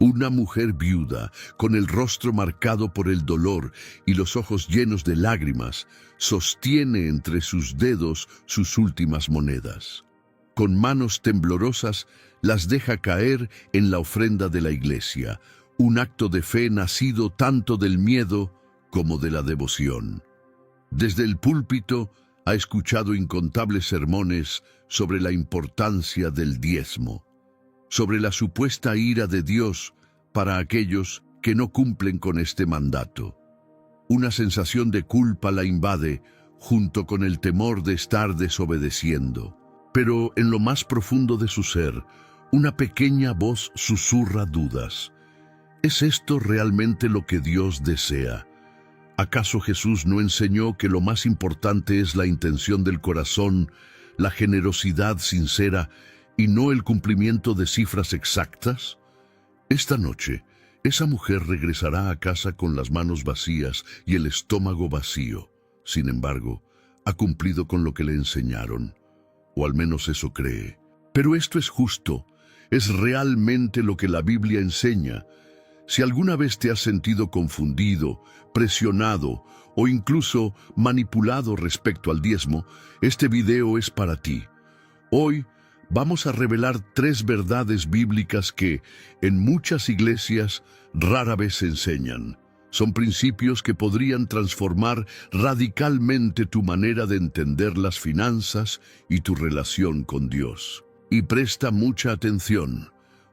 Una mujer viuda, con el rostro marcado por el dolor y los ojos llenos de lágrimas, sostiene entre sus dedos sus últimas monedas. Con manos temblorosas las deja caer en la ofrenda de la iglesia, un acto de fe nacido tanto del miedo como de la devoción. Desde el púlpito ha escuchado incontables sermones sobre la importancia del diezmo, sobre la supuesta ira de Dios para aquellos que no cumplen con este mandato. Una sensación de culpa la invade junto con el temor de estar desobedeciendo. Pero en lo más profundo de su ser, una pequeña voz susurra dudas. ¿Es esto realmente lo que Dios desea? ¿Acaso Jesús no enseñó que lo más importante es la intención del corazón, la generosidad sincera y no el cumplimiento de cifras exactas? Esta noche, esa mujer regresará a casa con las manos vacías y el estómago vacío. Sin embargo, ha cumplido con lo que le enseñaron, o al menos eso cree. Pero esto es justo, es realmente lo que la Biblia enseña. Si alguna vez te has sentido confundido, presionado o incluso manipulado respecto al diezmo, este video es para ti. Hoy vamos a revelar 3 verdades bíblicas que, en muchas iglesias, rara vez se enseñan. Son principios que podrían transformar radicalmente tu manera de entender las finanzas y tu relación con Dios. Y presta mucha atención,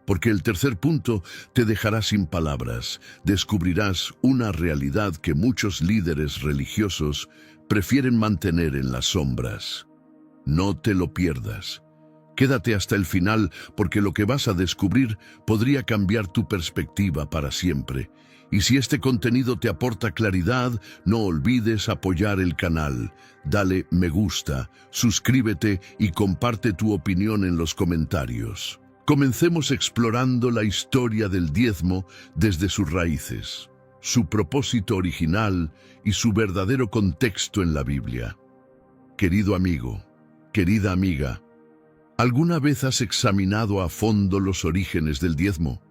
porque el tercer punto te dejará sin palabras. Descubrirás una realidad que muchos líderes religiosos prefieren mantener en las sombras. No te lo pierdas. Quédate hasta el final, porque lo que vas a descubrir podría cambiar tu perspectiva para siempre. Y si este contenido te aporta claridad, no olvides apoyar el canal. Dale me gusta, suscríbete y comparte tu opinión en los comentarios. Comencemos explorando la historia del diezmo desde sus raíces, su propósito original y su verdadero contexto en la Biblia. Querido amigo, querida amiga, ¿alguna vez has examinado a fondo los orígenes del diezmo?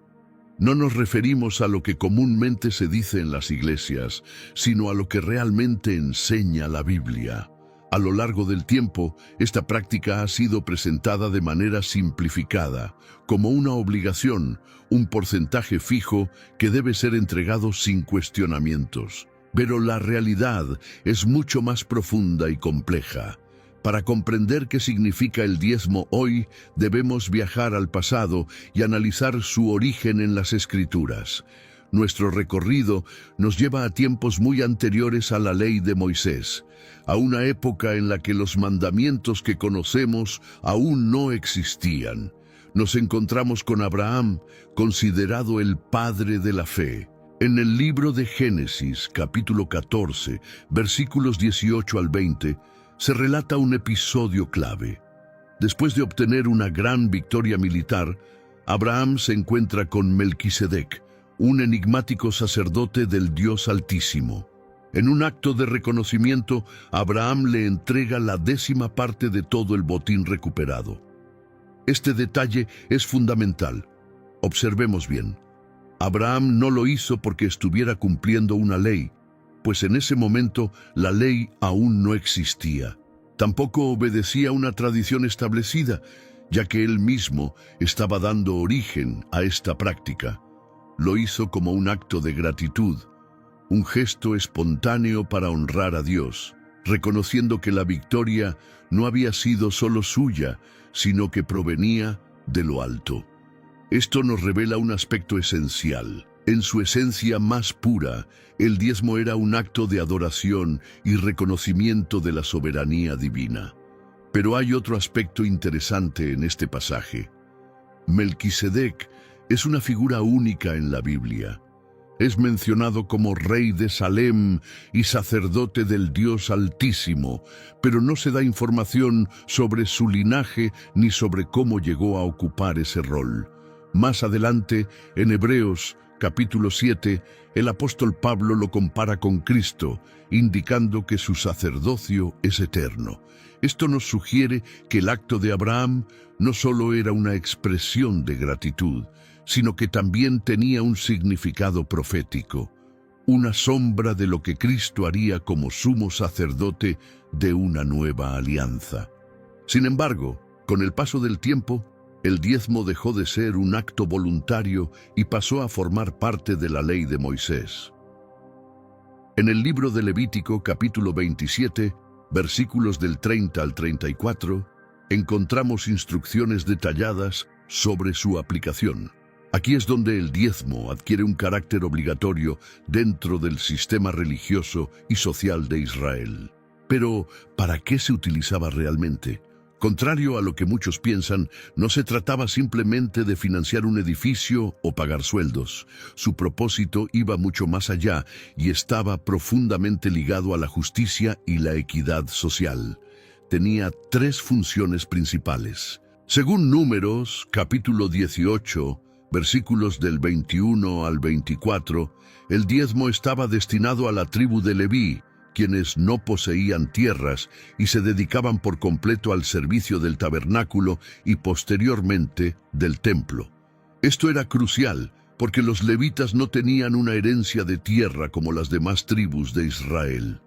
No nos referimos a lo que comúnmente se dice en las iglesias, sino a lo que realmente enseña la Biblia. A lo largo del tiempo, esta práctica ha sido presentada de manera simplificada, como una obligación, un porcentaje fijo que debe ser entregado sin cuestionamientos. Pero la realidad es mucho más profunda y compleja. Para comprender qué significa el diezmo hoy, debemos viajar al pasado y analizar su origen en las Escrituras. Nuestro recorrido nos lleva a tiempos muy anteriores a la ley de Moisés, a una época en la que los mandamientos que conocemos aún no existían. Nos encontramos con Abraham, considerado el padre de la fe. En el libro de Génesis, capítulo 14, versículos 18 al 20, se relata un episodio clave. Después de obtener una gran victoria militar, Abraham se encuentra con Melquisedec, un enigmático sacerdote del Dios Altísimo. En un acto de reconocimiento, Abraham le entrega la 10ª parte de todo el botín recuperado. Este detalle es fundamental. Observemos bien. Abraham no lo hizo porque estuviera cumpliendo una ley, pues en ese momento la ley aún no existía. Tampoco obedecía una tradición establecida, ya que él mismo estaba dando origen a esta práctica. Lo hizo como un acto de gratitud, un gesto espontáneo para honrar a Dios, reconociendo que la victoria no había sido solo suya, sino que provenía de lo alto. Esto nos revela un aspecto esencial. En su esencia más pura, el diezmo era un acto de adoración y reconocimiento de la soberanía divina. Pero hay otro aspecto interesante en este pasaje. Melquisedec es una figura única en la Biblia. Es mencionado como rey de Salem y sacerdote del Dios Altísimo, pero no se da información sobre su linaje ni sobre cómo llegó a ocupar ese rol. Más adelante, en Hebreos, capítulo 7, el apóstol Pablo lo compara con Cristo, indicando que su sacerdocio es eterno. Esto nos sugiere que el acto de Abraham no solo era una expresión de gratitud, sino que también tenía un significado profético, una sombra de lo que Cristo haría como sumo sacerdote de una nueva alianza. Sin embargo, con el paso del tiempo, el diezmo dejó de ser un acto voluntario y pasó a formar parte de la ley de Moisés. En el libro de Levítico, capítulo 27, versículos del 30 al 34, encontramos instrucciones detalladas sobre su aplicación. Aquí es donde el diezmo adquiere un carácter obligatorio dentro del sistema religioso y social de Israel. Pero, ¿para qué se utilizaba realmente? Contrario a lo que muchos piensan, no se trataba simplemente de financiar un edificio o pagar sueldos. Su propósito iba mucho más allá y estaba profundamente ligado a la justicia y la equidad social. Tenía tres funciones principales. Según Números, capítulo 18, versículos del 21 al 24, el diezmo estaba destinado a la tribu de Leví, quienes no poseían tierras y se dedicaban por completo al servicio del tabernáculo y posteriormente del templo. Esto era crucial porque los levitas no tenían una herencia de tierra como las demás tribus de Israel.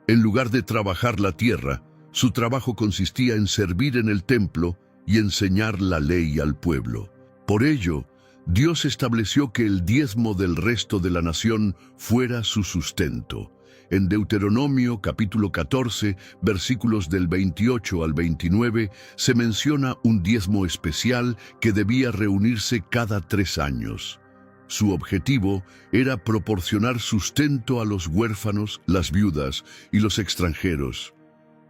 En lugar de trabajar la tierra, su trabajo consistía en servir en el templo y enseñar la ley al pueblo. Por ello, Dios estableció que el diezmo del resto de la nación fuera su sustento. En Deuteronomio capítulo 14, versículos del 28 al 29, se menciona un diezmo especial que debía reunirse cada 3 años. Su objetivo era proporcionar sustento a los huérfanos, las viudas y los extranjeros.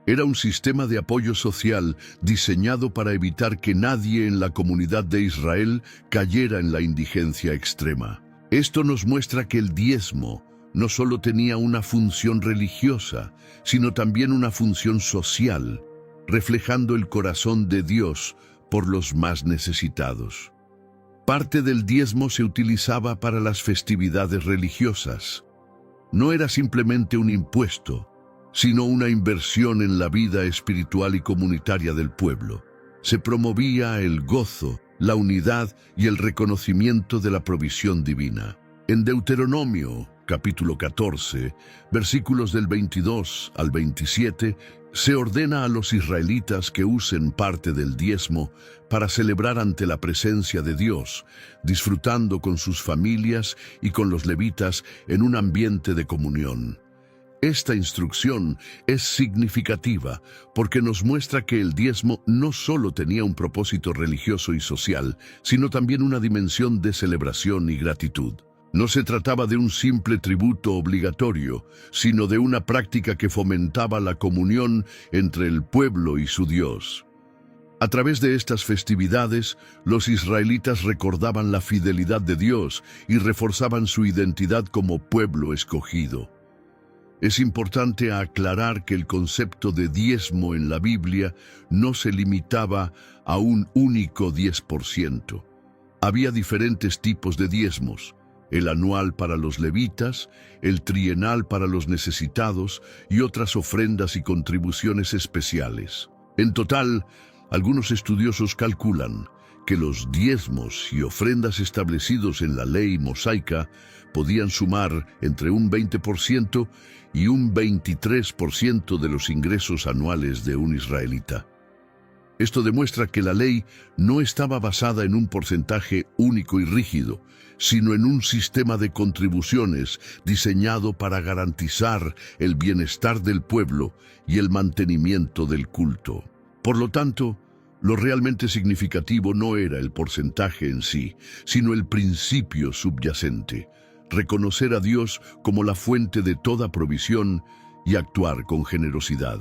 Era un sistema de apoyo social diseñado para evitar que nadie en la comunidad de Israel cayera en la indigencia extrema. Esto nos muestra que el diezmo no solo tenía una función religiosa, sino también una función social, reflejando el corazón de Dios por los más necesitados. Parte del diezmo se utilizaba para las festividades religiosas. No era simplemente un impuesto, sino una inversión en la vida espiritual y comunitaria del pueblo. Se promovía el gozo, la unidad y el reconocimiento de la provisión divina. En Deuteronomio, capítulo 14, versículos del 22 al 27, se ordena a los israelitas que usen parte del diezmo para celebrar ante la presencia de Dios, disfrutando con sus familias y con los levitas en un ambiente de comunión. Esta instrucción es significativa porque nos muestra que el diezmo no solo tenía un propósito religioso y social, sino también una dimensión de celebración y gratitud. No se trataba de un simple tributo obligatorio, sino de una práctica que fomentaba la comunión entre el pueblo y su Dios. A través de estas festividades, los israelitas recordaban la fidelidad de Dios y reforzaban su identidad como pueblo escogido. Es importante aclarar que el concepto de diezmo en la Biblia no se limitaba a un único 10%. Había diferentes tipos de diezmos: el anual para los levitas, el trienal para los necesitados y otras ofrendas y contribuciones especiales. En total, algunos estudiosos calculan que los diezmos y ofrendas establecidos en la ley mosaica podían sumar entre un 20% y un 23% de los ingresos anuales de un israelita. Esto demuestra que la ley no estaba basada en un porcentaje único y rígido, sino en un sistema de contribuciones diseñado para garantizar el bienestar del pueblo y el mantenimiento del culto. Por lo tanto, lo realmente significativo no era el porcentaje en sí, sino el principio subyacente: reconocer a Dios como la fuente de toda provisión y actuar con generosidad.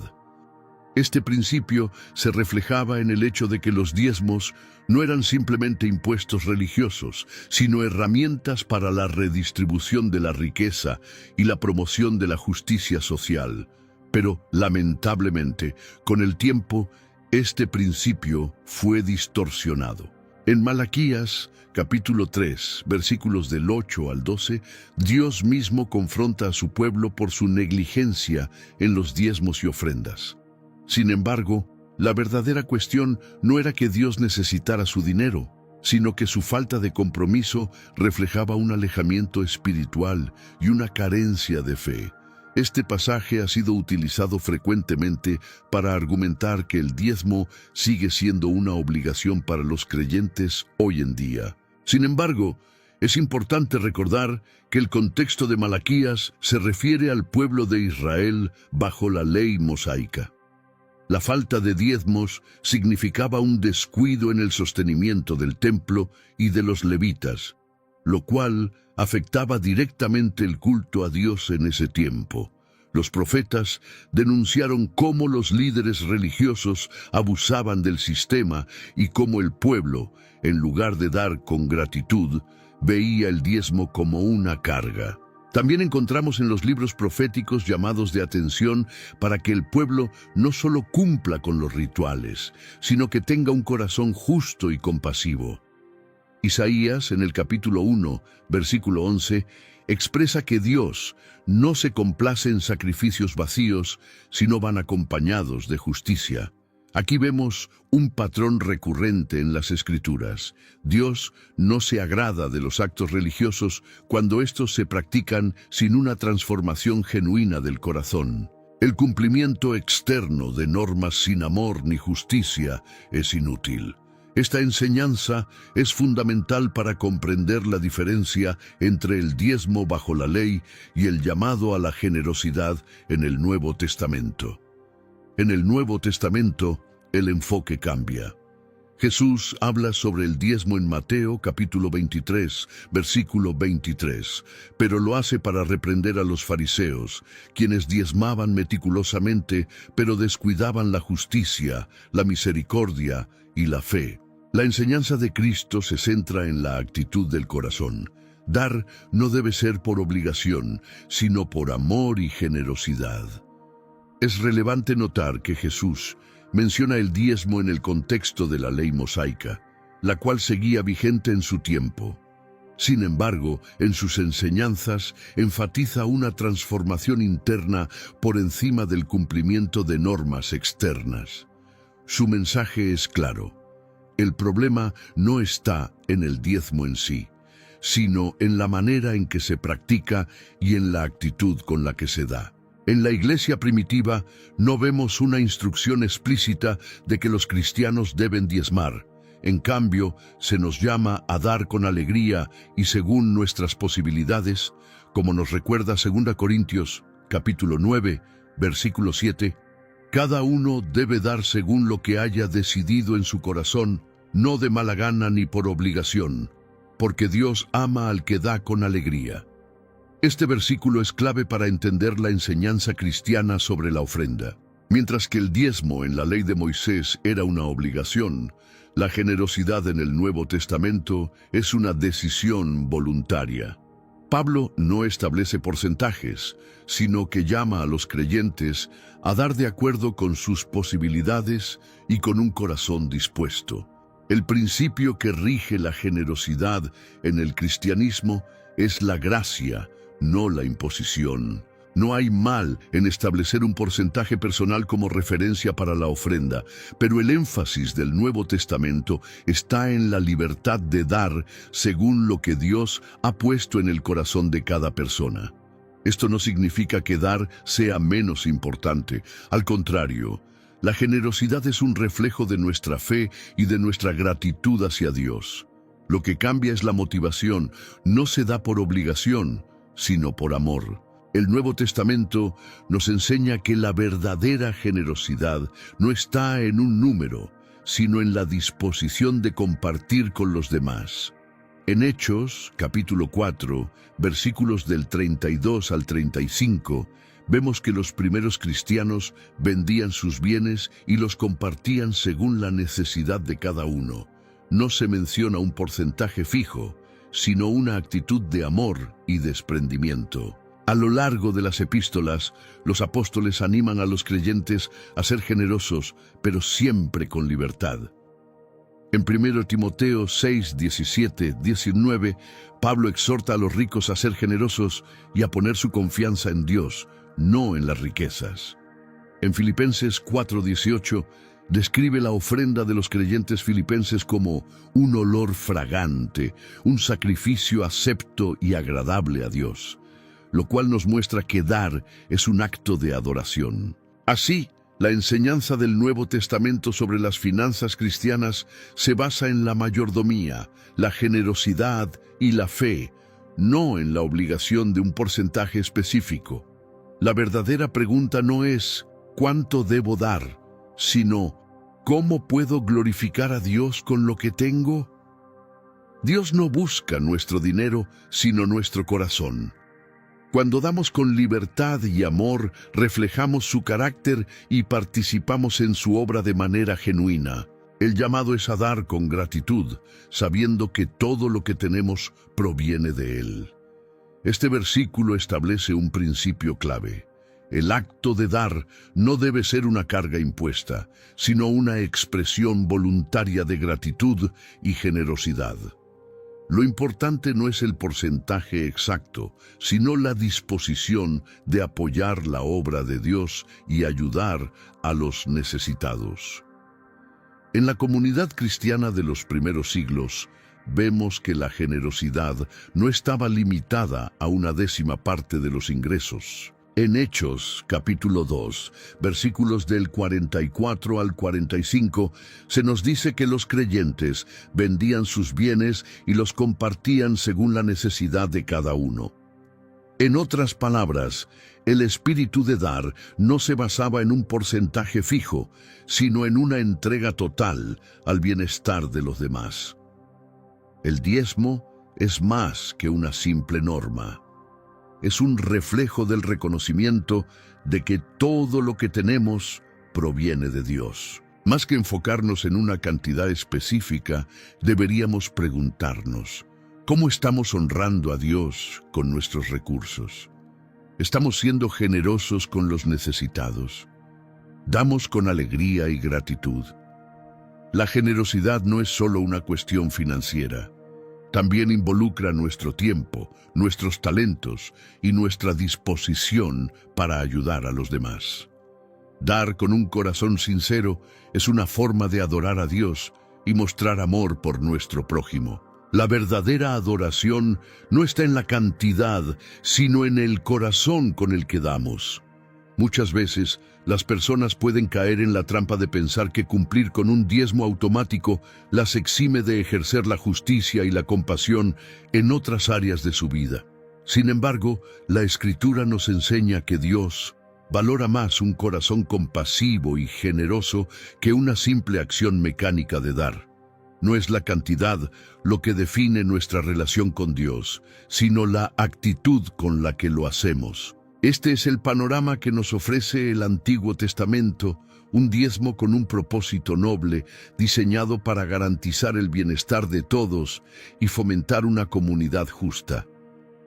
Este principio se reflejaba en el hecho de que los diezmos no eran simplemente impuestos religiosos, sino herramientas para la redistribución de la riqueza y la promoción de la justicia social. Pero, lamentablemente, con el tiempo, este principio fue distorsionado. En Malaquías, capítulo 3, versículos del 8 al 12, Dios mismo confronta a su pueblo por su negligencia en los diezmos y ofrendas. Sin embargo, la verdadera cuestión no era que Dios necesitara su dinero, sino que su falta de compromiso reflejaba un alejamiento espiritual y una carencia de fe. Este pasaje ha sido utilizado frecuentemente para argumentar que el diezmo sigue siendo una obligación para los creyentes hoy en día. Sin embargo, es importante recordar que el contexto de Malaquías se refiere al pueblo de Israel bajo la ley mosaica. La falta de diezmos significaba un descuido en el sostenimiento del templo y de los levitas, lo cual afectaba directamente el culto a Dios en ese tiempo. Los profetas denunciaron cómo los líderes religiosos abusaban del sistema y cómo el pueblo, en lugar de dar con gratitud, veía el diezmo como una carga. También encontramos en los libros proféticos llamados de atención para que el pueblo no solo cumpla con los rituales, sino que tenga un corazón justo y compasivo. Isaías, en el capítulo 1, versículo 11, expresa que Dios no se complace en sacrificios vacíos, sino van acompañados de justicia. Aquí vemos un patrón recurrente en las Escrituras. Dios no se agrada de los actos religiosos cuando estos se practican sin una transformación genuina del corazón. El cumplimiento externo de normas sin amor ni justicia es inútil. Esta enseñanza es fundamental para comprender la diferencia entre el diezmo bajo la ley y el llamado a la generosidad en el Nuevo Testamento. En el Nuevo Testamento, el enfoque cambia. Jesús habla sobre el diezmo en Mateo capítulo 23, versículo 23, pero lo hace para reprender a los fariseos, quienes diezmaban meticulosamente, pero descuidaban la justicia, la misericordia y la fe. La enseñanza de Cristo se centra en la actitud del corazón. Dar no debe ser por obligación, sino por amor y generosidad. Es relevante notar que Jesús menciona el diezmo en el contexto de la ley mosaica, la cual seguía vigente en su tiempo. Sin embargo, en sus enseñanzas enfatiza una transformación interna por encima del cumplimiento de normas externas. Su mensaje es claro. El problema no está en el diezmo en sí, sino en la manera en que se practica y en la actitud con la que se da. En la iglesia primitiva no vemos una instrucción explícita de que los cristianos deben diezmar. En cambio, se nos llama a dar con alegría y según nuestras posibilidades, como nos recuerda 2 Corintios, capítulo 9, versículo 7. Cada uno debe dar según lo que haya decidido en su corazón, no de mala gana ni por obligación, porque Dios ama al que da con alegría. Este versículo es clave para entender la enseñanza cristiana sobre la ofrenda. Mientras que el diezmo en la ley de Moisés era una obligación, la generosidad en el Nuevo Testamento es una decisión voluntaria. Pablo no establece porcentajes, sino que llama a los creyentes a dar de acuerdo con sus posibilidades y con un corazón dispuesto. El principio que rige la generosidad en el cristianismo es la gracia, no la imposición. No hay mal en establecer un porcentaje personal como referencia para la ofrenda, pero el énfasis del Nuevo Testamento está en la libertad de dar según lo que Dios ha puesto en el corazón de cada persona. Esto no significa que dar sea menos importante. Al contrario, la generosidad es un reflejo de nuestra fe y de nuestra gratitud hacia Dios. Lo que cambia es la motivación. No se da por obligación, sino por amor. El Nuevo Testamento nos enseña que la verdadera generosidad no está en un número, sino en la disposición de compartir con los demás. En Hechos, capítulo 4, versículos del 32 al 35, vemos que los primeros cristianos vendían sus bienes y los compartían según la necesidad de cada uno. No se menciona un porcentaje fijo, sino una actitud de amor y desprendimiento. A lo largo de las epístolas, los apóstoles animan a los creyentes a ser generosos, pero siempre con libertad. En 1 Timoteo 6, 17, 19, Pablo exhorta a los ricos a ser generosos y a poner su confianza en Dios, no en las riquezas. En Filipenses 4, 18, Describe la ofrenda de los creyentes filipenses como un olor fragante, un sacrificio acepto y agradable a Dios, lo cual nos muestra que dar es un acto de adoración. Así, la enseñanza del Nuevo Testamento sobre las finanzas cristianas se basa en la mayordomía, la generosidad y la fe, no en la obligación de un porcentaje específico. La verdadera pregunta no es ¿cuánto debo dar?, sino ¿cómo puedo glorificar a Dios con lo que tengo? Dios no busca nuestro dinero, sino nuestro corazón. Cuando damos con libertad y amor, reflejamos su carácter y participamos en su obra de manera genuina. El llamado es a dar con gratitud, sabiendo que todo lo que tenemos proviene de Él. Este versículo establece un principio clave. El acto de dar no debe ser una carga impuesta, sino una expresión voluntaria de gratitud y generosidad. Lo importante no es el porcentaje exacto, sino la disposición de apoyar la obra de Dios y ayudar a los necesitados. En la comunidad cristiana de los primeros siglos, vemos que la generosidad no estaba limitada a una décima parte de los ingresos. En Hechos, capítulo 2, versículos del 44 al 45, se nos dice que los creyentes vendían sus bienes y los compartían según la necesidad de cada uno. En otras palabras, el espíritu de dar no se basaba en un porcentaje fijo, sino en una entrega total al bienestar de los demás. El diezmo es más que una simple norma. Es un reflejo del reconocimiento de que todo lo que tenemos proviene de Dios. Más que enfocarnos en una cantidad específica, deberíamos preguntarnos, ¿cómo estamos honrando a Dios con nuestros recursos? ¿Estamos siendo generosos con los necesitados? ¿Damos con alegría y gratitud? La generosidad no es solo una cuestión financiera. También involucra nuestro tiempo, nuestros talentos y nuestra disposición para ayudar a los demás. Dar con un corazón sincero es una forma de adorar a Dios y mostrar amor por nuestro prójimo. La verdadera adoración no está en la cantidad, sino en el corazón con el que damos. Muchas veces, las personas pueden caer en la trampa de pensar que cumplir con un diezmo automático las exime de ejercer la justicia y la compasión en otras áreas de su vida. Sin embargo, la Escritura nos enseña que Dios valora más un corazón compasivo y generoso que una simple acción mecánica de dar. No es la cantidad lo que define nuestra relación con Dios, sino la actitud con la que lo hacemos. Este es el panorama que nos ofrece el Antiguo Testamento, un diezmo con un propósito noble, diseñado para garantizar el bienestar de todos y fomentar una comunidad justa.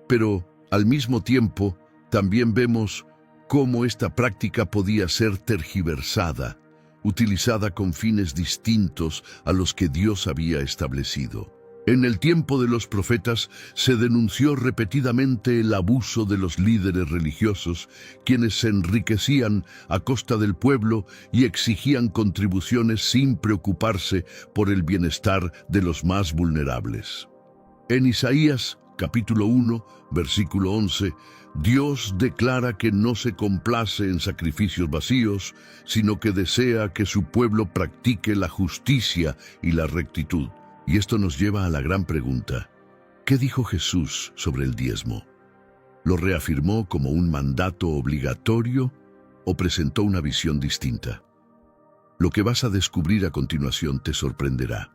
Pero, al mismo tiempo, también vemos cómo esta práctica podía ser tergiversada, utilizada con fines distintos a los que Dios había establecido. En el tiempo de los profetas se denunció repetidamente el abuso de los líderes religiosos, quienes se enriquecían a costa del pueblo y exigían contribuciones sin preocuparse por el bienestar de los más vulnerables. En Isaías, capítulo 1, versículo 11, Dios declara que no se complace en sacrificios vacíos, sino que desea que su pueblo practique la justicia y la rectitud. Y esto nos lleva a la gran pregunta, ¿qué dijo Jesús sobre el diezmo? ¿Lo reafirmó como un mandato obligatorio o presentó una visión distinta? Lo que vas a descubrir a continuación te sorprenderá.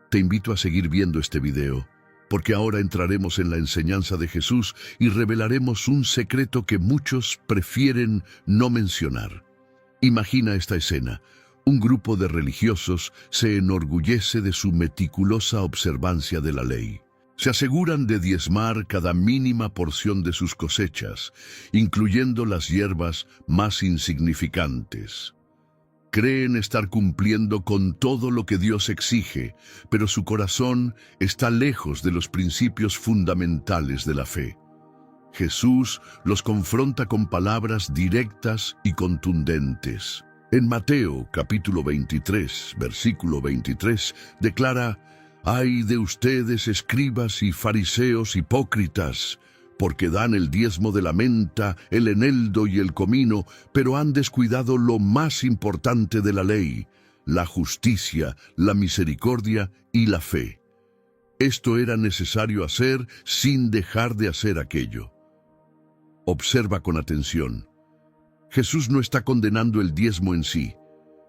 Te invito a seguir viendo este video, porque ahora entraremos en la enseñanza de Jesús y revelaremos un secreto que muchos prefieren no mencionar. Imagina esta escena. Un grupo de religiosos se enorgullece de su meticulosa observancia de la ley. Se aseguran de diezmar cada mínima porción de sus cosechas, incluyendo las hierbas más insignificantes. Creen estar cumpliendo con todo lo que Dios exige, pero su corazón está lejos de los principios fundamentales de la fe. Jesús los confronta con palabras directas y contundentes. En Mateo capítulo 23, versículo 23, declara: «Ay de ustedes, escribas y fariseos hipócritas, porque dan el diezmo de la menta, el eneldo y el comino, pero han descuidado lo más importante de la ley, la justicia, la misericordia y la fe». Esto era necesario hacer sin dejar de hacer aquello. Observa con atención. Jesús no está condenando el diezmo en sí.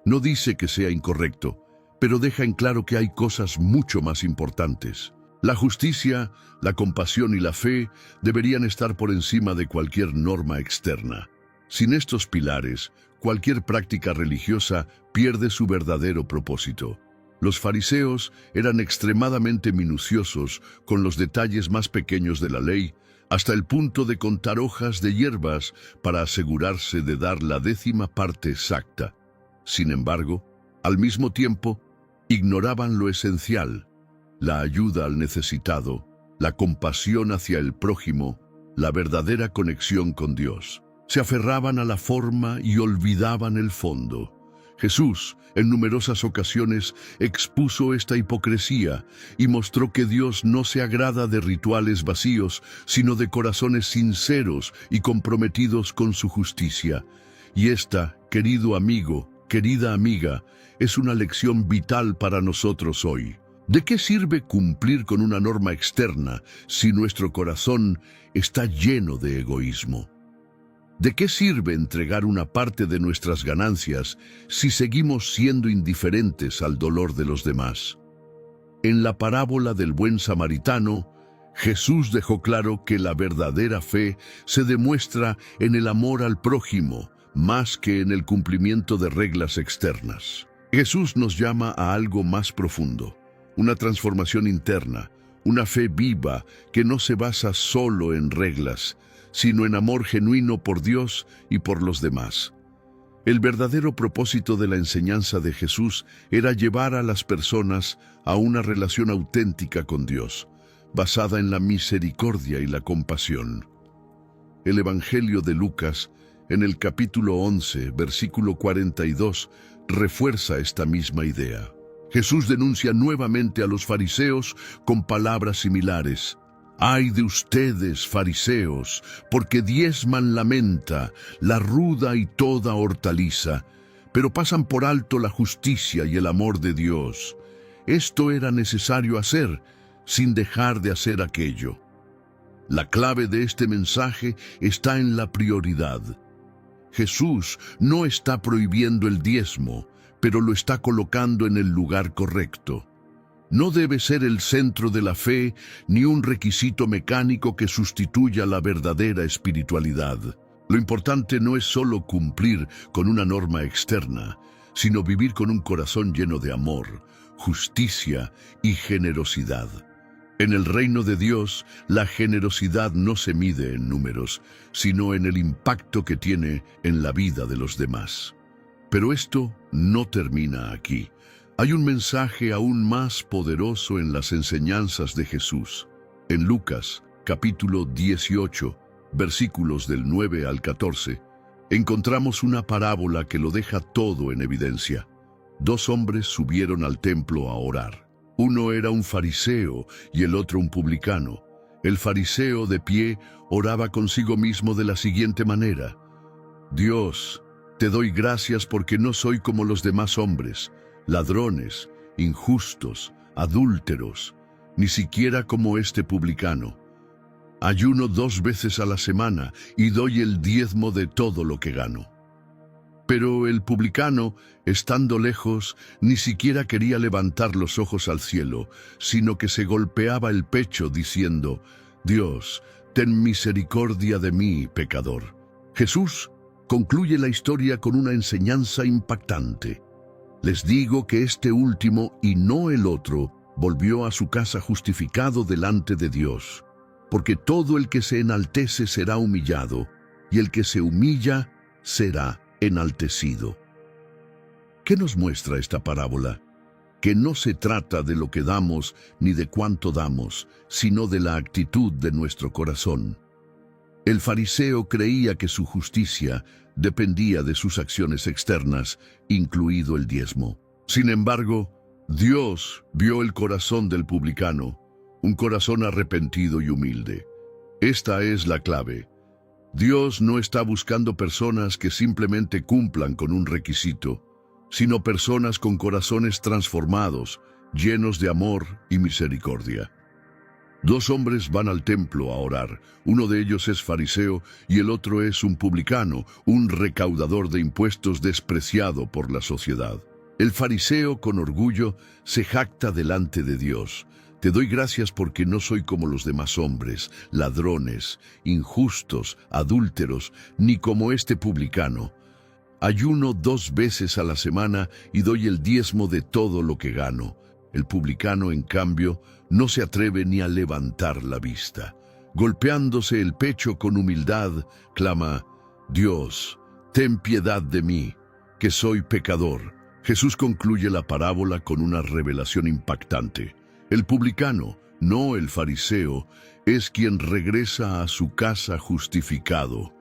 No dice que sea incorrecto, pero deja en claro que hay cosas mucho más importantes. La justicia, la compasión y la fe deberían estar por encima de cualquier norma externa. Sin estos pilares, cualquier práctica religiosa pierde su verdadero propósito. Los fariseos eran extremadamente minuciosos con los detalles más pequeños de la ley, hasta el punto de contar hojas de hierbas para asegurarse de dar la 10ª parte exacta. Sin embargo, al mismo tiempo, ignoraban lo esencial: la ayuda al necesitado, la compasión hacia el prójimo, la verdadera conexión con Dios. Se aferraban a la forma y olvidaban el fondo. Jesús, en numerosas ocasiones, expuso esta hipocresía y mostró que Dios no se agrada de rituales vacíos, sino de corazones sinceros y comprometidos con su justicia. Y esta, querido amigo, querida amiga, es una lección vital para nosotros hoy. ¿De qué sirve cumplir con una norma externa si nuestro corazón está lleno de egoísmo? ¿De qué sirve entregar una parte de nuestras ganancias si seguimos siendo indiferentes al dolor de los demás? En la parábola del buen samaritano, Jesús dejó claro que la verdadera fe se demuestra en el amor al prójimo, más que en el cumplimiento de reglas externas. Jesús nos llama a algo más profundo, una transformación interna, una fe viva que no se basa solo en reglas, sino en amor genuino por Dios y por los demás. El verdadero propósito de la enseñanza de Jesús era llevar a las personas a una relación auténtica con Dios, basada en la misericordia y la compasión. El Evangelio de Lucas, en el capítulo 11, versículo 42, refuerza esta misma idea. Jesús denuncia nuevamente a los fariseos con palabras similares. «Ay de ustedes, fariseos, porque diezman la menta, la ruda y toda hortaliza, pero pasan por alto la justicia y el amor de Dios». Esto era necesario hacer, sin dejar de hacer aquello. La clave de este mensaje está en la prioridad. Jesús no está prohibiendo el diezmo, pero lo está colocando en el lugar correcto. No debe ser el centro de la fe ni un requisito mecánico que sustituya la verdadera espiritualidad. Lo importante no es solo cumplir con una norma externa, sino vivir con un corazón lleno de amor, justicia y generosidad. En el reino de Dios, la generosidad no se mide en números, sino en el impacto que tiene en la vida de los demás. Pero esto no termina aquí. Hay un mensaje aún más poderoso en las enseñanzas de Jesús. En Lucas, capítulo 18, versículos del 9 al 14, encontramos una parábola que lo deja todo en evidencia. 2 hombres subieron al templo a orar. Uno era un fariseo y el otro un publicano. El fariseo, de pie, oraba consigo mismo de la siguiente manera: «Dios, te doy gracias porque no soy como los demás hombres, ladrones, injustos, adúlteros, ni siquiera como este publicano. Ayuno 2 veces a la semana y doy el diezmo de todo lo que gano». Pero el publicano, estando lejos, ni siquiera quería levantar los ojos al cielo, sino que se golpeaba el pecho diciendo: «Dios, ten misericordia de mí, pecador». Jesús concluye la historia con una enseñanza impactante. Les digo que este último, y no el otro, volvió a su casa justificado delante de Dios, porque todo el que se enaltece será humillado, y el que se humilla será enaltecido. ¿Qué nos muestra esta parábola? Que no se trata de lo que damos ni de cuánto damos, sino de la actitud de nuestro corazón. El fariseo creía que su justicia dependía de sus acciones externas, incluido el diezmo. Sin embargo, Dios vio el corazón del publicano, un corazón arrepentido y humilde. Esta es la clave. Dios no está buscando personas que simplemente cumplan con un requisito, sino personas con corazones transformados, llenos de amor y misericordia. Dos hombres van al templo a orar. Uno de ellos es fariseo y el otro es un publicano, un recaudador de impuestos despreciado por la sociedad. El fariseo, con orgullo, se jacta delante de Dios. Te doy gracias porque no soy como los demás hombres, ladrones, injustos, adúlteros, ni como este publicano. Ayuno 2 veces a la semana y doy el diezmo de todo lo que gano. El publicano, en cambio, no se atreve ni a levantar la vista. Golpeándose el pecho con humildad, clama: Dios, ten piedad de mí, que soy pecador. Jesús concluye la parábola con una revelación impactante. El publicano, no el fariseo, es quien regresa a su casa justificado.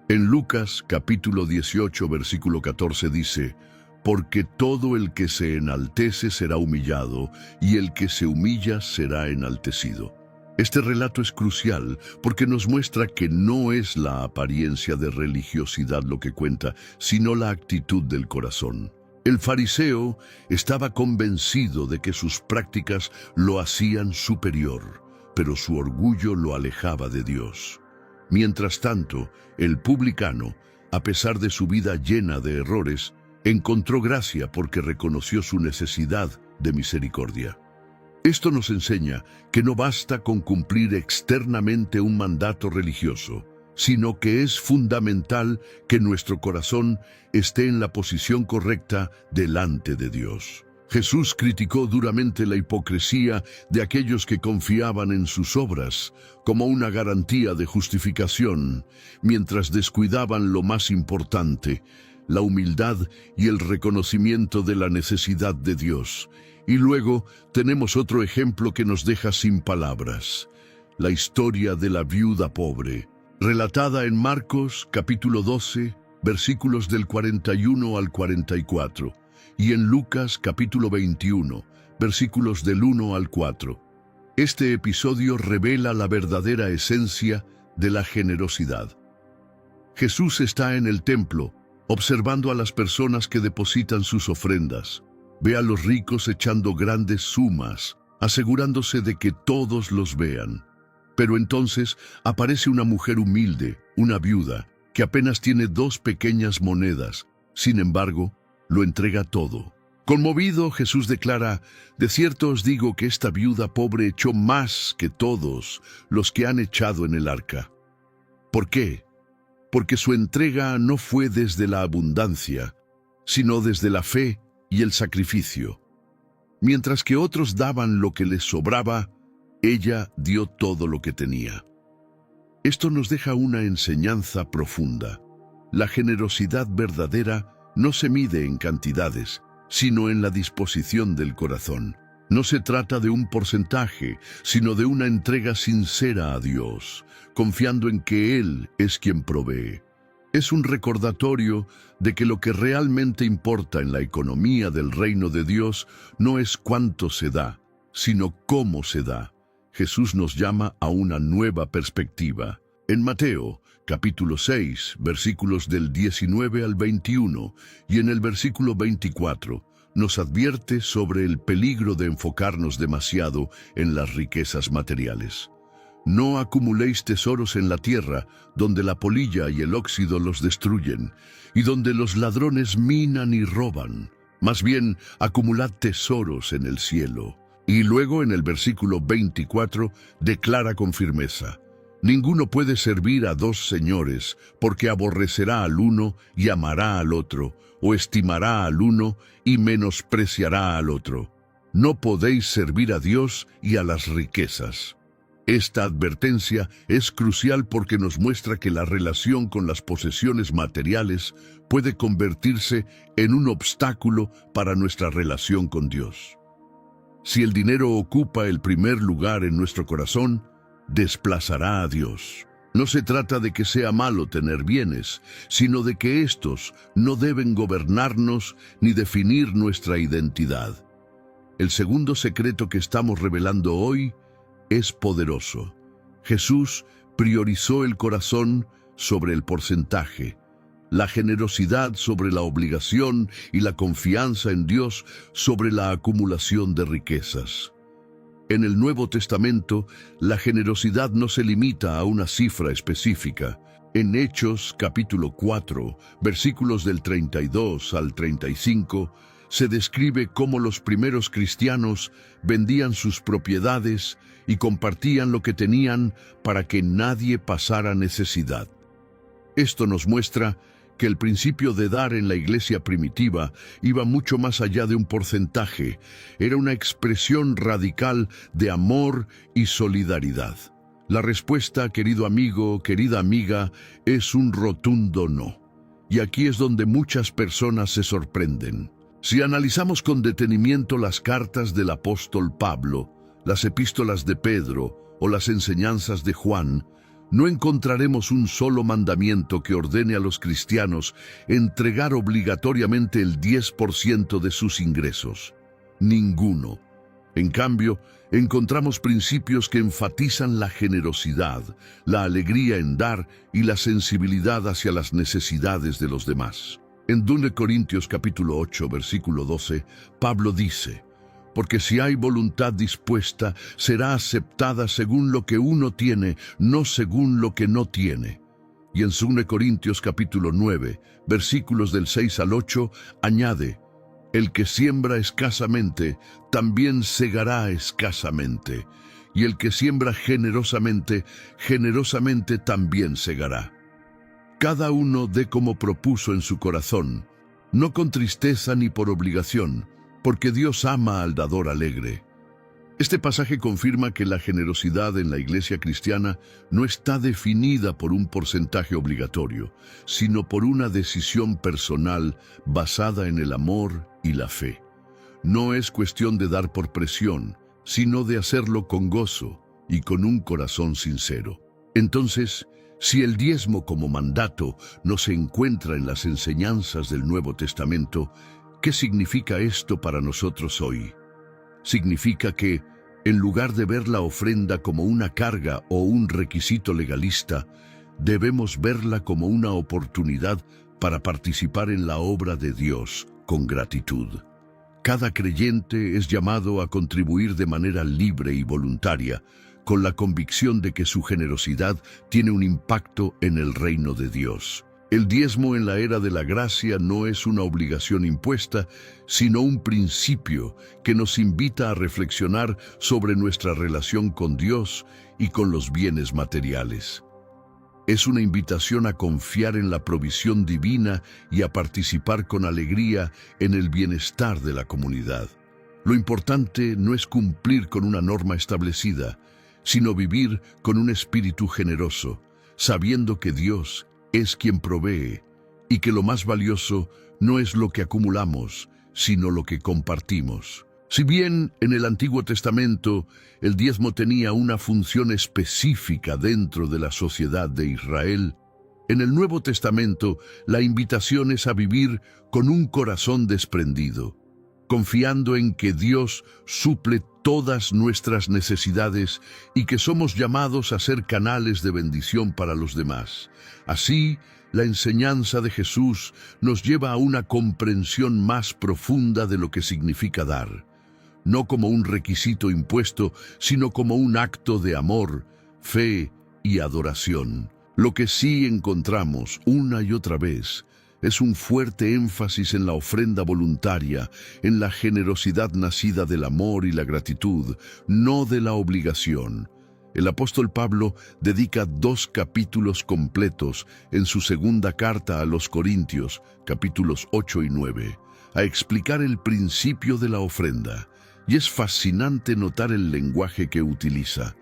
En Lucas capítulo 18, versículo 14 dice: porque todo el que se enaltece será humillado, y el que se humilla será enaltecido. Este relato es crucial porque nos muestra que no es la apariencia de religiosidad lo que cuenta, sino la actitud del corazón. El fariseo estaba convencido de que sus prácticas lo hacían superior, pero su orgullo lo alejaba de Dios. Mientras tanto, el publicano, a pesar de su vida llena de errores, encontró gracia porque reconoció su necesidad de misericordia. Esto nos enseña que no basta con cumplir externamente un mandato religioso, sino que es fundamental que nuestro corazón esté en la posición correcta delante de Dios. Jesús criticó duramente la hipocresía de aquellos que confiaban en sus obras como una garantía de justificación, mientras descuidaban lo más importante: la humildad y el reconocimiento de la necesidad de Dios. Y luego tenemos otro ejemplo que nos deja sin palabras: la historia de la viuda pobre, relatada en Marcos capítulo 12, versículos del 41 al 44, y en Lucas capítulo 21, versículos del 1 al 4. Este episodio revela la verdadera esencia de la generosidad. Jesús está en el templo, observando a las personas que depositan sus ofrendas. Ve a los ricos echando grandes sumas, asegurándose de que todos los vean. Pero entonces aparece una mujer humilde, una viuda, que apenas tiene 2 pequeñas monedas. Sin embargo, lo entrega todo. Conmovido, Jesús declara: de cierto os digo que esta viuda pobre echó más que todos los que han echado en el arca. ¿Por qué? Porque su entrega no fue desde la abundancia, sino desde la fe y el sacrificio. Mientras que otros daban lo que les sobraba, ella dio todo lo que tenía. Esto nos deja una enseñanza profunda. La generosidad verdadera no se mide en cantidades, sino en la disposición del corazón. No se trata de un porcentaje, sino de una entrega sincera a Dios, confiando en que Él es quien provee. Es un recordatorio de que lo que realmente importa en la economía del reino de Dios no es cuánto se da, sino cómo se da. Jesús nos llama a una nueva perspectiva. En Mateo, capítulo 6, versículos del 19 al 21, y en el versículo 24, nos advierte sobre el peligro de enfocarnos demasiado en las riquezas materiales. No acumuléis tesoros en la tierra, donde la polilla y el óxido los destruyen, y donde los ladrones minan y roban. Más bien, acumulad tesoros en el cielo. Y luego, en el versículo 24, declara con firmeza: ninguno puede servir a 2 señores, porque aborrecerá al uno y amará al otro, o estimará al uno y menospreciará al otro. No podéis servir a Dios y a las riquezas. Esta advertencia es crucial porque nos muestra que la relación con las posesiones materiales puede convertirse en un obstáculo para nuestra relación con Dios. Si el dinero ocupa el primer lugar en nuestro corazón, desplazará a Dios. No se trata de que sea malo tener bienes, sino de que estos no deben gobernarnos ni definir nuestra identidad. El segundo secreto que estamos revelando hoy es poderoso. Jesús priorizó el corazón sobre el porcentaje, la generosidad sobre la obligación y la confianza en Dios sobre la acumulación de riquezas. En el Nuevo Testamento, la generosidad no se limita a una cifra específica. En Hechos capítulo 4, versículos del 32 al 35, se describe cómo los primeros cristianos vendían sus propiedades y compartían lo que tenían para que nadie pasara necesidad. Esto nos muestra que el principio de dar en la iglesia primitiva iba mucho más allá de un porcentaje, era una expresión radical de amor y solidaridad. La respuesta, querido amigo, querida amiga, es un rotundo no. Y aquí es donde muchas personas se sorprenden. Si analizamos con detenimiento las cartas del apóstol Pablo, las epístolas de Pedro o las enseñanzas de Juan, no encontraremos un solo mandamiento que ordene a los cristianos entregar obligatoriamente el 10% de sus ingresos. Ninguno. En cambio, encontramos principios que enfatizan la generosidad, la alegría en dar y la sensibilidad hacia las necesidades de los demás. En 2 Corintios capítulo 8, versículo 12, Pablo dice: porque si hay voluntad dispuesta, será aceptada según lo que uno tiene, no según lo que no tiene. Y en 2 Corintios capítulo 9, versículos del 6 al 8, añade: el que siembra escasamente, también segará escasamente. Y el que siembra generosamente, generosamente también segará. Cada uno dé como propuso en su corazón, no con tristeza ni por obligación, porque Dios ama al dador alegre. Este pasaje confirma que la generosidad en la iglesia cristiana no está definida por un porcentaje obligatorio, sino por una decisión personal basada en el amor y la fe. No es cuestión de dar por presión, sino de hacerlo con gozo y con un corazón sincero. Entonces, si el diezmo como mandato no se encuentra en las enseñanzas del Nuevo Testamento, ¿qué significa esto para nosotros hoy? Significa que, en lugar de ver la ofrenda como una carga o un requisito legalista, debemos verla como una oportunidad para participar en la obra de Dios con gratitud. Cada creyente es llamado a contribuir de manera libre y voluntaria, con la convicción de que su generosidad tiene un impacto en el reino de Dios. El diezmo en la era de la gracia no es una obligación impuesta, sino un principio que nos invita a reflexionar sobre nuestra relación con Dios y con los bienes materiales. Es una invitación a confiar en la provisión divina y a participar con alegría en el bienestar de la comunidad. Lo importante no es cumplir con una norma establecida, sino vivir con un espíritu generoso, sabiendo que Dios es quien provee y que lo más valioso no es lo que acumulamos, sino lo que compartimos. Si bien en el Antiguo Testamento el diezmo tenía una función específica dentro de la sociedad de Israel, en el Nuevo Testamento la invitación es a vivir con un corazón desprendido, confiando en que Dios suple todas nuestras necesidades y que somos llamados a ser canales de bendición para los demás. Así, la enseñanza de Jesús nos lleva a una comprensión más profunda de lo que significa dar, no como un requisito impuesto, sino como un acto de amor, fe y adoración. Lo que sí encontramos una y otra vez es un fuerte énfasis en la ofrenda voluntaria, en la generosidad nacida del amor y la gratitud, no de la obligación. El apóstol Pablo dedica 2 capítulos completos en su segunda carta a los Corintios, capítulos 8 y 9, a explicar el principio de la ofrenda. Y es fascinante notar el lenguaje que utiliza.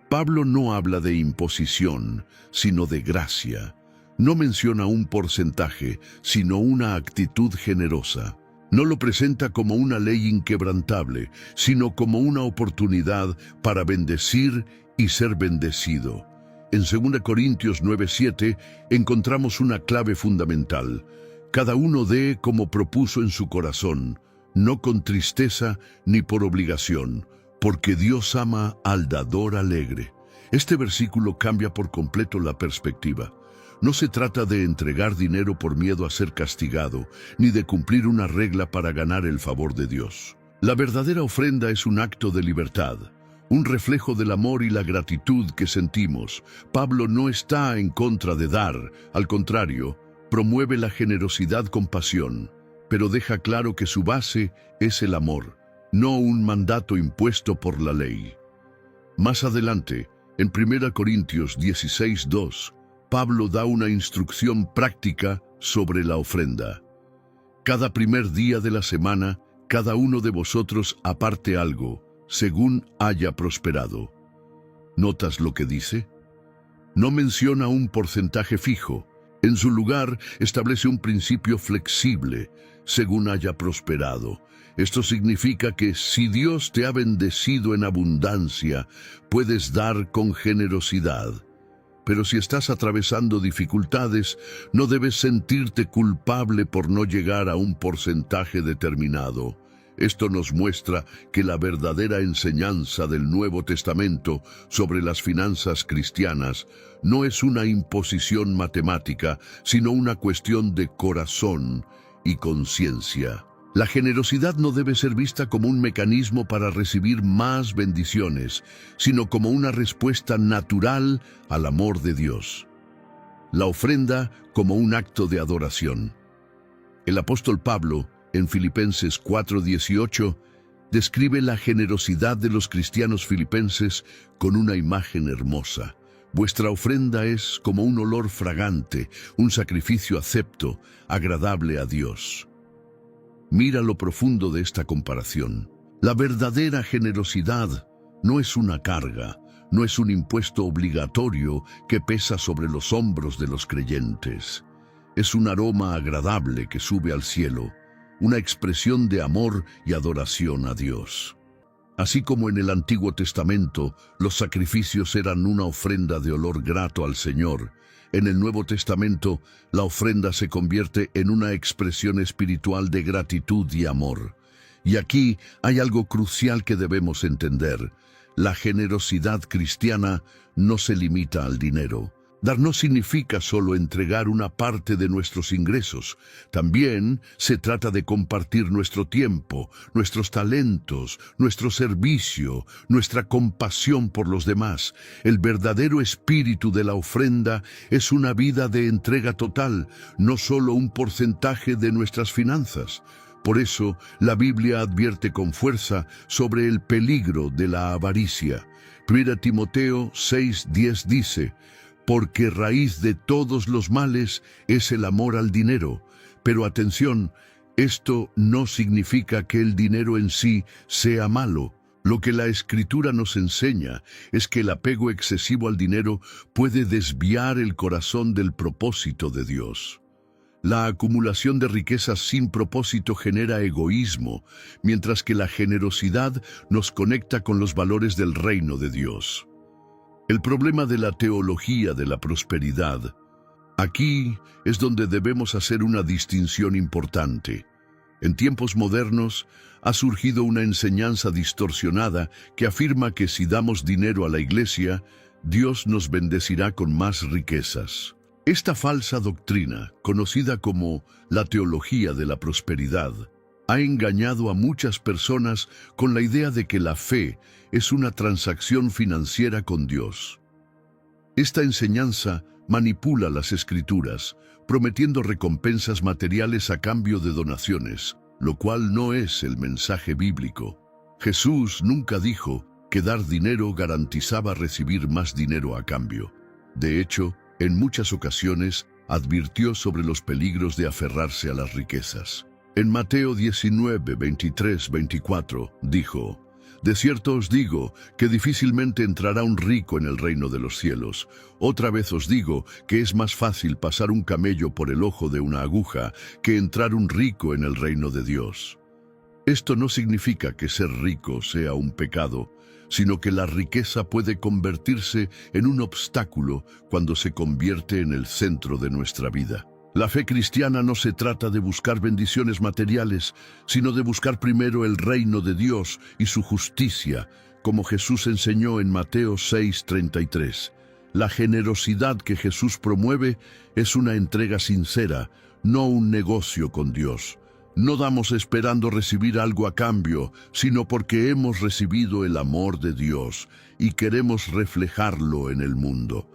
Pablo no habla de imposición, sino de gracia. No menciona un porcentaje, sino una actitud generosa. No lo presenta como una ley inquebrantable, sino como una oportunidad para bendecir y ser bendecido. En 2 Corintios 9:7 encontramos una clave fundamental. Cada uno dé como propuso en su corazón, no con tristeza ni por obligación, porque Dios ama al dador alegre. Este versículo cambia por completo la perspectiva. No se trata de entregar dinero por miedo a ser castigado, ni de cumplir una regla para ganar el favor de Dios. La verdadera ofrenda es un acto de libertad, un reflejo del amor y la gratitud que sentimos. Pablo no está en contra de dar, al contrario, promueve la generosidad con pasión, pero deja claro que su base es el amor, no un mandato impuesto por la ley. Más adelante, en 1 Corintios 16:2, Pablo da una instrucción práctica sobre la ofrenda. Cada primer día de la semana, cada uno de vosotros aparte algo, según haya prosperado. ¿Notas lo que dice? No menciona un porcentaje fijo. En su lugar, establece un principio flexible, según haya prosperado. Esto significa que si Dios te ha bendecido en abundancia, puedes dar con generosidad. Pero si estás atravesando dificultades, no debes sentirte culpable por no llegar a un porcentaje determinado. Esto nos muestra que la verdadera enseñanza del Nuevo Testamento sobre las finanzas cristianas no es una imposición matemática, sino una cuestión de corazón y conciencia. La generosidad no debe ser vista como un mecanismo para recibir más bendiciones, sino como una respuesta natural al amor de Dios. La ofrenda como un acto de adoración. El apóstol Pablo, en Filipenses 4:18, describe la generosidad de los cristianos filipenses con una imagen hermosa. Vuestra ofrenda es como un olor fragante, un sacrificio acepto, agradable a Dios. Mira lo profundo de esta comparación. La verdadera generosidad no es una carga, no es un impuesto obligatorio que pesa sobre los hombros de los creyentes. Es un aroma agradable que sube al cielo, una expresión de amor y adoración a Dios. Así como en el Antiguo Testamento los sacrificios eran una ofrenda de olor grato al Señor, en el Nuevo Testamento la ofrenda se convierte en una expresión espiritual de gratitud y amor. Y aquí hay algo crucial que debemos entender. La generosidad cristiana no se limita al dinero. Dar no significa solo entregar una parte de nuestros ingresos. También se trata de compartir nuestro tiempo, nuestros talentos, nuestro servicio, nuestra compasión por los demás. El verdadero espíritu de la ofrenda es una vida de entrega total, no solo un porcentaje de nuestras finanzas. Por eso, la Biblia advierte con fuerza sobre el peligro de la avaricia. 1 Timoteo 6:10 dice: porque raíz de todos los males es el amor al dinero. Pero atención, esto no significa que el dinero en sí sea malo. Lo que la Escritura nos enseña es que el apego excesivo al dinero puede desviar el corazón del propósito de Dios. La acumulación de riquezas sin propósito genera egoísmo, mientras que la generosidad nos conecta con los valores del reino de Dios. El problema de la teología de la prosperidad. Aquí es donde debemos hacer una distinción importante. En tiempos modernos ha surgido una enseñanza distorsionada que afirma que si damos dinero a la iglesia, Dios nos bendecirá con más riquezas. Esta falsa doctrina, conocida como la teología de la prosperidad, ha engañado a muchas personas con la idea de que la fe es una transacción financiera con Dios. Esta enseñanza manipula las Escrituras, prometiendo recompensas materiales a cambio de donaciones, lo cual no es el mensaje bíblico. Jesús nunca dijo que dar dinero garantizaba recibir más dinero a cambio. De hecho, en muchas ocasiones advirtió sobre los peligros de aferrarse a las riquezas. En Mateo 19, 23, 24, dijo: de cierto os digo que difícilmente entrará un rico en el reino de los cielos. Otra vez os digo que es más fácil pasar un camello por el ojo de una aguja que entrar un rico en el reino de Dios. Esto no significa que ser rico sea un pecado, sino que la riqueza puede convertirse en un obstáculo cuando se convierte en el centro de nuestra vida. La fe cristiana no se trata de buscar bendiciones materiales, sino de buscar primero el reino de Dios y su justicia, como Jesús enseñó en Mateo 6:33. La generosidad que Jesús promueve es una entrega sincera, no un negocio con Dios. No damos esperando recibir algo a cambio, sino porque hemos recibido el amor de Dios y queremos reflejarlo en el mundo.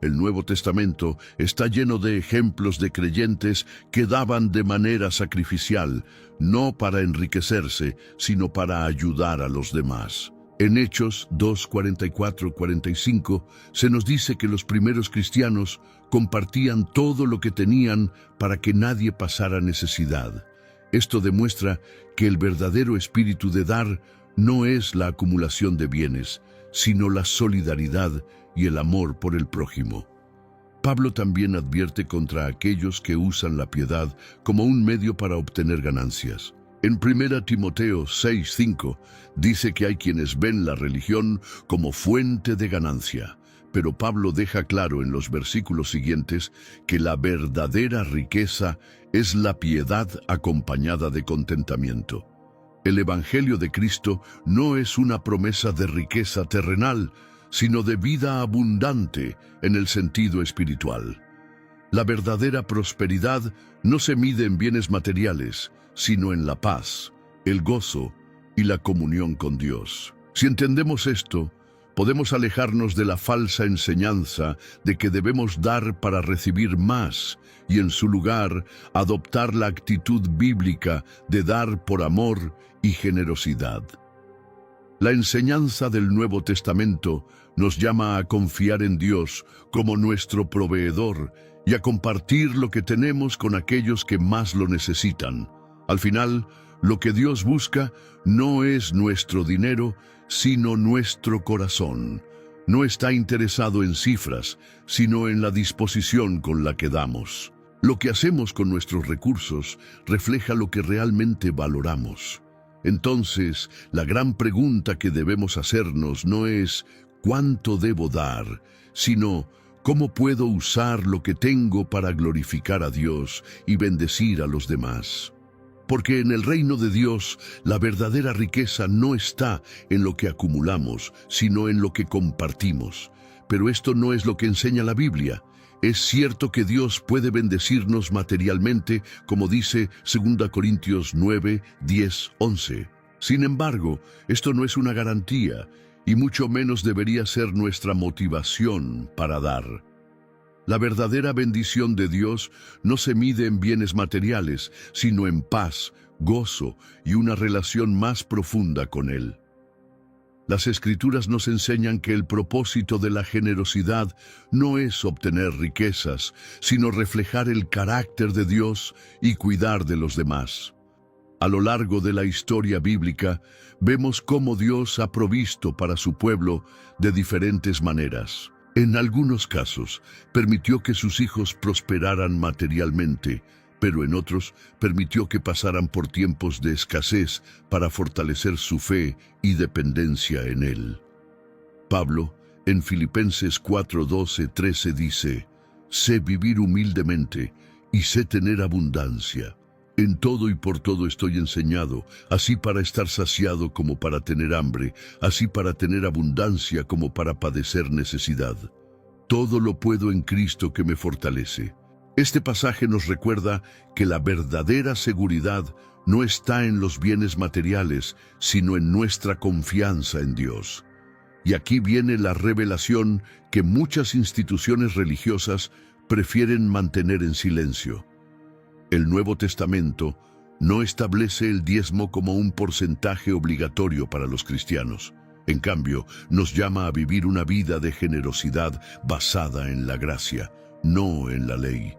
El Nuevo Testamento está lleno de ejemplos de creyentes que daban de manera sacrificial, no para enriquecerse, sino para ayudar a los demás. En Hechos 2:44-45 se nos dice que los primeros cristianos compartían todo lo que tenían para que nadie pasara necesidad. Esto demuestra que el verdadero espíritu de dar no es la acumulación de bienes, sino la solidaridad y el amor por el prójimo. Pablo también advierte contra aquellos que usan la piedad como un medio para obtener ganancias. En 1 Timoteo 6:5 dice que hay quienes ven la religión como fuente de ganancia, pero Pablo deja claro en los versículos siguientes que la verdadera riqueza es la piedad acompañada de contentamiento. El Evangelio de Cristo no es una promesa de riqueza terrenal, sino de vida abundante en el sentido espiritual. La verdadera prosperidad no se mide en bienes materiales, sino en la paz, el gozo y la comunión con Dios. Si entendemos esto, podemos alejarnos de la falsa enseñanza de que debemos dar para recibir más y en su lugar adoptar la actitud bíblica de dar por amor y generosidad. La enseñanza del Nuevo Testamento nos llama a confiar en Dios como nuestro proveedor y a compartir lo que tenemos con aquellos que más lo necesitan. Al final, lo que Dios busca no es nuestro dinero, sino nuestro corazón. No está interesado en cifras, sino en la disposición con la que damos. Lo que hacemos con nuestros recursos refleja lo que realmente valoramos. Entonces, la gran pregunta que debemos hacernos no es ¿cuánto debo dar?, sino ¿cómo puedo usar lo que tengo para glorificar a Dios y bendecir a los demás? Porque en el reino de Dios, la verdadera riqueza no está en lo que acumulamos, sino en lo que compartimos. Pero esto no es lo que enseña la Biblia. Es cierto que Dios puede bendecirnos materialmente, como dice 2 Corintios 9, 10, 11. Sin embargo, esto no es una garantía, y mucho menos debería ser nuestra motivación para dar. La verdadera bendición de Dios no se mide en bienes materiales, sino en paz, gozo y una relación más profunda con Él. Las Escrituras nos enseñan que el propósito de la generosidad no es obtener riquezas, sino reflejar el carácter de Dios y cuidar de los demás. A lo largo de la historia bíblica, vemos cómo Dios ha provisto para su pueblo de diferentes maneras. En algunos casos, permitió que sus hijos prosperaran materialmente, pero en otros, permitió que pasaran por tiempos de escasez para fortalecer su fe y dependencia en Él. Pablo, en Filipenses 4, 12, 13 dice, «Sé vivir humildemente y sé tener abundancia. En todo y por todo estoy enseñado, así para estar saciado como para tener hambre, así para tener abundancia como para padecer necesidad. Todo lo puedo en Cristo que me fortalece». Este pasaje nos recuerda que la verdadera seguridad no está en los bienes materiales, sino en nuestra confianza en Dios. Y aquí viene la revelación que muchas instituciones religiosas prefieren mantener en silencio. El Nuevo Testamento no establece el diezmo como un porcentaje obligatorio para los cristianos. En cambio, nos llama a vivir una vida de generosidad basada en la gracia, no en la ley.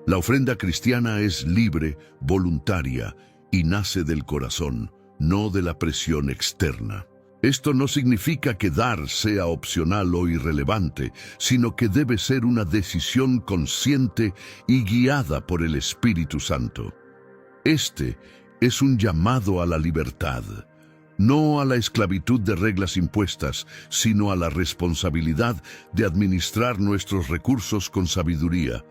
La ofrenda cristiana es libre, voluntaria y nace del corazón, no de la presión externa. Esto no significa que dar sea opcional o irrelevante, sino que debe ser una decisión consciente y guiada por el Espíritu Santo. Este es un llamado a la libertad, no a la esclavitud de reglas impuestas, sino a la responsabilidad de administrar nuestros recursos con sabiduría,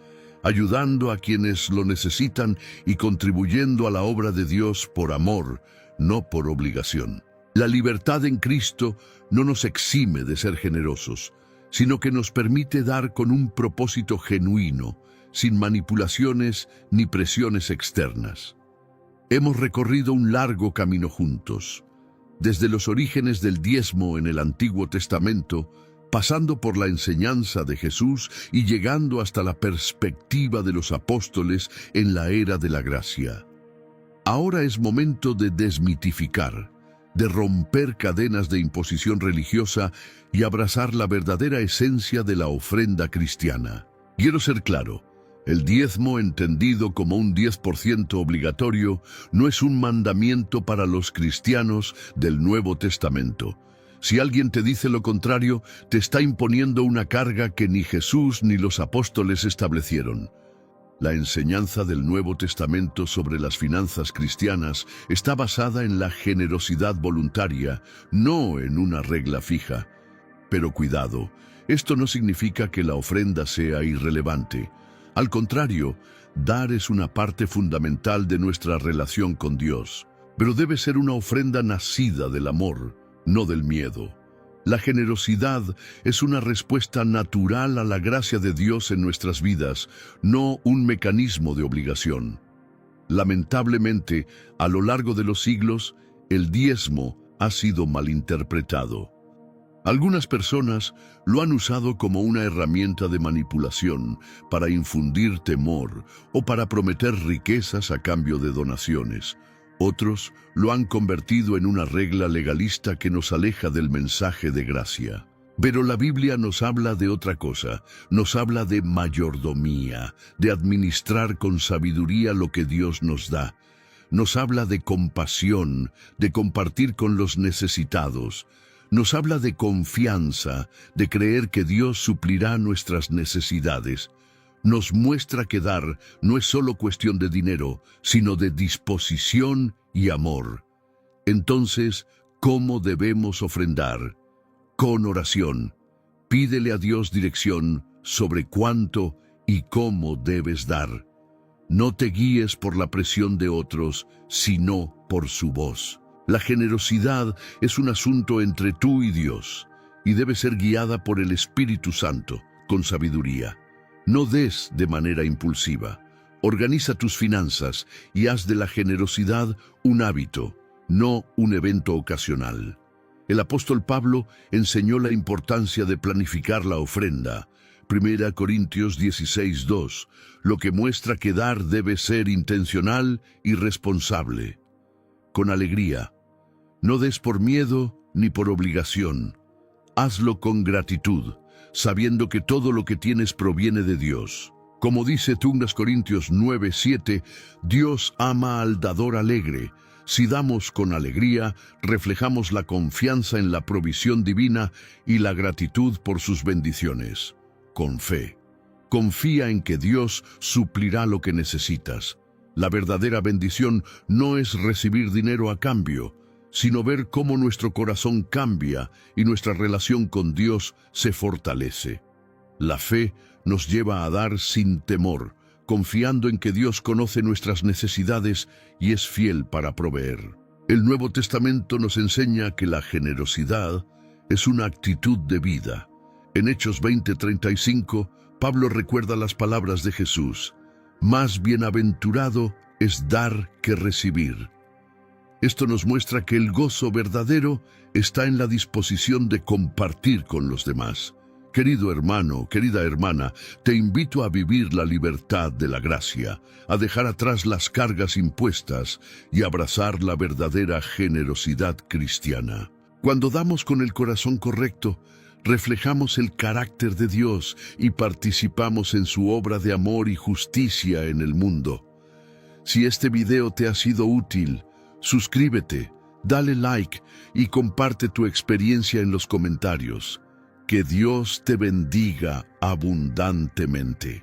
ayudando a quienes lo necesitan y contribuyendo a la obra de Dios por amor, no por obligación. La libertad en Cristo no nos exime de ser generosos, sino que nos permite dar con un propósito genuino, sin manipulaciones ni presiones externas. Hemos recorrido un largo camino juntos, desde los orígenes del diezmo en el Antiguo Testamento, pasando por la enseñanza de Jesús y llegando hasta la perspectiva de los apóstoles en la era de la gracia. Ahora es momento de desmitificar, de romper cadenas de imposición religiosa y abrazar la verdadera esencia de la ofrenda cristiana. Quiero ser claro, el diezmo, entendido como un 10% obligatorio, no es un mandamiento para los cristianos del Nuevo Testamento. Si alguien te dice lo contrario, te está imponiendo una carga que ni Jesús ni los apóstoles establecieron. La enseñanza del Nuevo Testamento sobre las finanzas cristianas está basada en la generosidad voluntaria, no en una regla fija. Pero cuidado, esto no significa que la ofrenda sea irrelevante. Al contrario, dar es una parte fundamental de nuestra relación con Dios, pero debe ser una ofrenda nacida del amor, no del miedo. La generosidad es una respuesta natural a la gracia de Dios en nuestras vidas, no un mecanismo de obligación. Lamentablemente, a lo largo de los siglos, el diezmo ha sido malinterpretado. Algunas personas lo han usado como una herramienta de manipulación para infundir temor o para prometer riquezas a cambio de donaciones. Otros lo han convertido en una regla legalista que nos aleja del mensaje de gracia. Pero la Biblia nos habla de otra cosa, nos habla de mayordomía, de administrar con sabiduría lo que Dios nos da. Nos habla de compasión, de compartir con los necesitados. Nos habla de confianza, de creer que Dios suplirá nuestras necesidades. Nos muestra que dar no es solo cuestión de dinero, sino de disposición y amor. Entonces, ¿cómo debemos ofrendar? Con oración. Pídele a Dios dirección sobre cuánto y cómo debes dar. No te guíes por la presión de otros, sino por su voz. La generosidad es un asunto entre tú y Dios, y debe ser guiada por el Espíritu Santo, con sabiduría. No des de manera impulsiva. Organiza tus finanzas y haz de la generosidad un hábito, no un evento ocasional. El apóstol Pablo enseñó la importancia de planificar la ofrenda. 1 Corintios 16:2, lo que muestra que dar debe ser intencional y responsable. Con alegría. No des por miedo ni por obligación. Hazlo con gratitud, sabiendo que todo lo que tienes proviene de Dios. Como dice 2 Corintios 9:7, Dios ama al dador alegre. Si damos con alegría, reflejamos la confianza en la provisión divina y la gratitud por sus bendiciones. Con fe. Confía en que Dios suplirá lo que necesitas. La verdadera bendición no es recibir dinero a cambio, sino ver cómo nuestro corazón cambia y nuestra relación con Dios se fortalece. La fe nos lleva a dar sin temor, confiando en que Dios conoce nuestras necesidades y es fiel para proveer. El Nuevo Testamento nos enseña que la generosidad es una actitud de vida. En Hechos 20:35, Pablo recuerda las palabras de Jesús: «Más bienaventurado es dar que recibir». Esto nos muestra que el gozo verdadero está en la disposición de compartir con los demás. Querido hermano, querida hermana, te invito a vivir la libertad de la gracia, a dejar atrás las cargas impuestas y abrazar la verdadera generosidad cristiana. Cuando damos con el corazón correcto, reflejamos el carácter de Dios y participamos en su obra de amor y justicia en el mundo. Si este video te ha sido útil, suscríbete, dale like y comparte tu experiencia en los comentarios. Que Dios te bendiga abundantemente.